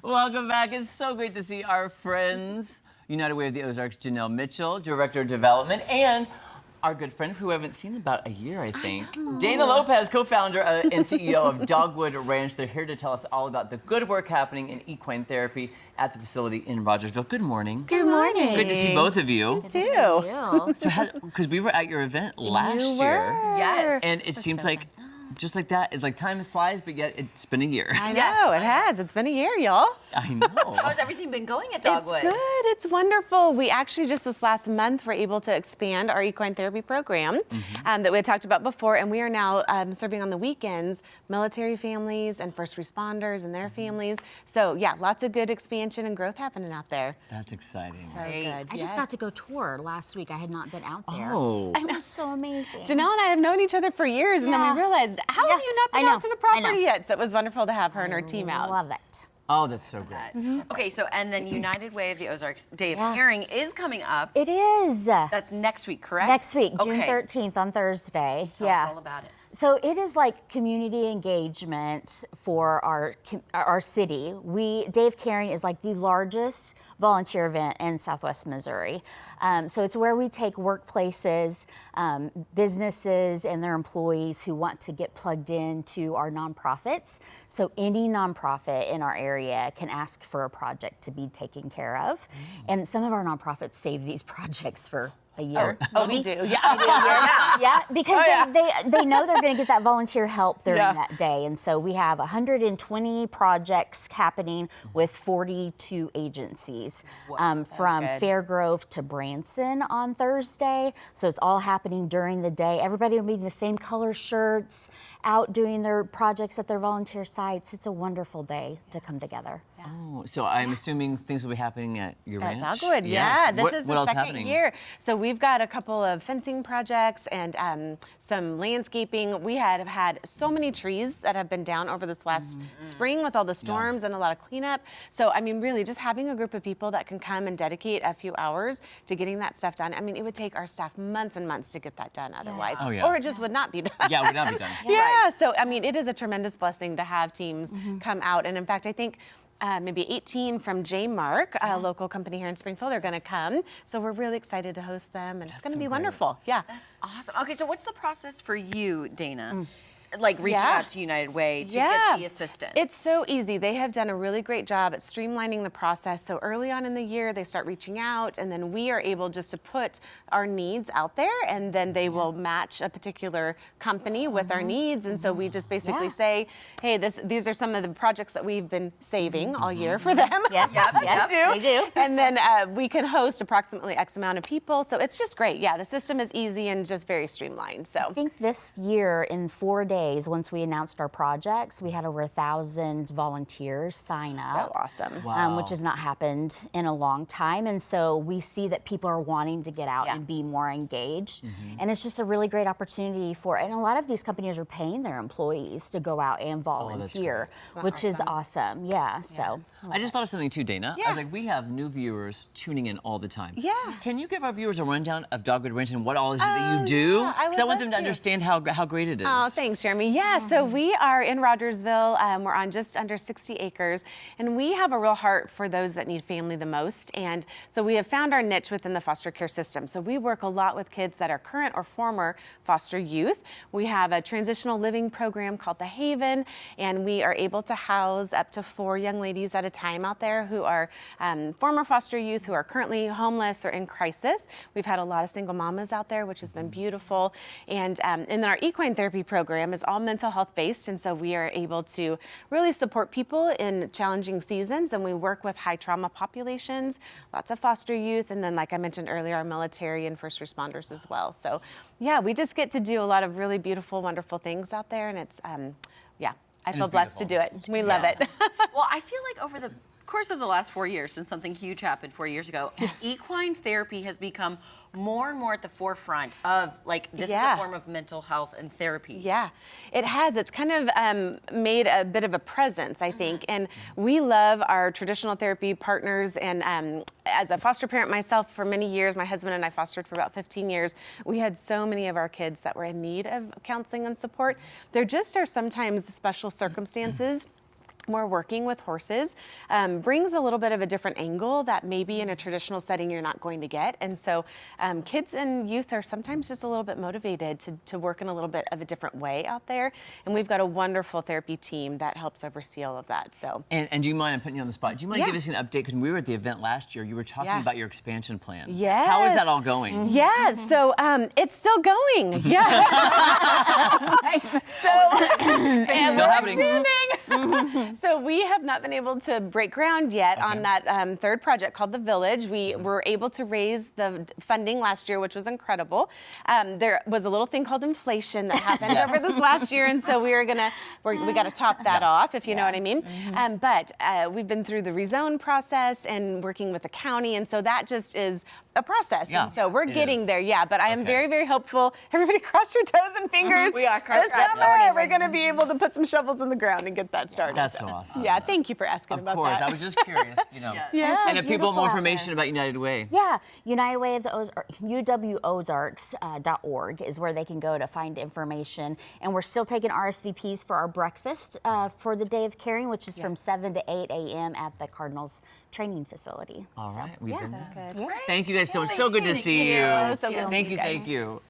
Welcome back. It's so great to see our friends, United Way of the Ozarks, Janelle Mitchell, Director of Development, and our good friend who we haven't seen in about a year, I think. Dana Lopez, co-founder and CEO of Dogwood Ranch. They're here to tell us all about the good work happening in equine therapy at the facility in Rogersville. Good morning. Good morning. Good to see both of you. Good to see you. So, because we were at your event last year. Yes. And it seems like, just like that, it's like time flies, but yet it's been a year. I know, it has. It's been a year, y'all. I know. How has everything been going at Dogwood? It's good. It's wonderful. We actually just this last month were able to expand our equine therapy program that we had talked about before, and we are now serving on the weekends military families and first responders and their families. So yeah, lots of good expansion and growth happening out there. That's exciting. So good. I just got to go tour last week. I had not been out there. Oh. It was so amazing. Janelle and I have known each other for years, and then we realized, how have you not been out to the property yet? So it was wonderful to have her and her team out. Love it. Oh, that's so great. Okay, so and then United Way of the Ozarks Day of Caring is coming up. It is. That's next week, correct? Next week, June Okay. 13th on Thursday. Tell us all about it. So it is like community engagement for our city. Day of Caring is like the largest volunteer event in Southwest Missouri. So it's where we take workplaces, businesses, and their employees who want to get plugged into our nonprofits. So any nonprofit in our area can ask for a project to be taken care of. And some of our nonprofits save these projects for a year. Oh, we do. Yeah, we do. Yeah, because they know they're going to get that volunteer help during that day. And so we have 120 projects happening with 42 agencies from Fairgrove to Branson on Thursday. So it's all happening during the day. Everybody will be in the same color shirts, out doing their projects at their volunteer sites. It's a wonderful day to come together. Oh, so I'm assuming things will be happening at your ranch? Dogwood, Yes. yeah. This is the second happening? year. So we've got a couple of fencing projects and some landscaping. We have had so many trees that have been down over this last spring with all the storms and a lot of cleanup. So, I mean, really just having a group of people that can come and dedicate a few hours to getting that stuff done. I mean, it would take our staff months and months to get that done otherwise. Oh, yeah. Or it just would not be done. Yeah, it would not be done. Yeah, so, I mean, it is a tremendous blessing to have teams come out. And in fact, I think maybe 18 from J Mark, a local company here in Springfield, are going to come. So we're really excited to host them, and it's going to be wonderful. Yeah. That's awesome. Okay, so what's the process for you, Dana? Like reaching out to United Way to get the assistance? It's so easy. They have done a really great job at streamlining the process. So early on in the year, they start reaching out, and then we are able just to put our needs out there, and then they will match a particular company with our needs. And so we just basically say, hey, these are some of the projects that we've been saving all year for them. Yes, they do. And then we can host approximately X amount of people. So it's just great. Yeah, the system is easy and just very streamlined. So I think this year, in 4 days, once we announced our projects, we had over 1,000 volunteers sign up. So awesome. Wow. Which has not happened in a long time. And so we see that people are wanting to get out and be more engaged. And it's just a really great opportunity and a lot of these companies are paying their employees to go out and volunteer, which is awesome. Yeah, so. I just thought of something too, Dana. I was like, we have new viewers tuning in all the time. Yeah. Can you give our viewers a rundown of Dogwood Ranch and what all is it that you do? Yeah, I would Because I want love them to to. understand how great it is. Oh, thanks, Jeremy. Yeah, so we are in Rogersville. We're on just under 60 acres, and we have a real heart for those that need family the most. And so we have found our niche within the foster care system. So we work a lot with kids that are current or former foster youth. We have a transitional living program called The Haven, and we are able to house up to 4 young ladies at a time out there who are former foster youth who are currently homeless or in crisis. We've had a lot of single mamas out there, which has been beautiful. And then our equine therapy program is all mental health based, and so we are able to really support people in challenging seasons, and we work with high trauma populations, lots of foster youth, and then, like I mentioned earlier, our military and first responders as well. So yeah, we just get to do a lot of really beautiful, wonderful things out there, and it's I feel blessed to do it. We love it. Well, I feel like over the course of the last 4 years, since something huge happened 4 years ago, equine therapy has become more and more at the forefront of, like, this is a form of mental health and therapy. Yeah, it has. It's kind of made a bit of a presence, I think. And we love our traditional therapy partners. And as a foster parent myself for many years, my husband and I fostered for about 15 years, we had so many of our kids that were in need of counseling and support. There just are sometimes special circumstances more working with horses brings a little bit of a different angle that maybe in a traditional setting you're not going to get. And so kids and youth are sometimes just a little bit motivated to work in a little bit of a different way out there. And we've got a wonderful therapy team that helps oversee all of that. So. And do you mind, I'm putting you on the spot, do you mind Yeah. giving us an update? Because when we were at the event last year, you were talking Yeah. about your expansion plan. Yes. How is that all going? Yeah, so it's still going. Yeah. And Still we're happening. expanding. So we have not been able to break ground yet on that third project called The Village. We were able to raise the funding last year, which was incredible. There was a little thing called inflation that happened over this last year, and so we got to top that off, if you know what I mean. But we've been through the rezone process and working with the county, and so that just is a process. Yeah, And so we're it getting is. there, yeah. But I am Okay. very, very hopeful. Everybody cross your toes and fingers. We are This crossing summer, we're going to be able to put some shovels in the ground and get that started. That's so awesome. Yeah, thank you for asking Of about course, that. I was just curious, you know. Yeah. And if people want more beautiful out information about United Way. Yeah, United Way of the UW-Ozarks.org is where they can go to find information. And we're still taking RSVPs for our breakfast for the Day of Caring, which is from 7 to 8 a.m. at the Cardinals training facility. All right, we've been there. Good. Thank you guys so much. So good to see you. So good to Thank see you, you guys. thank you.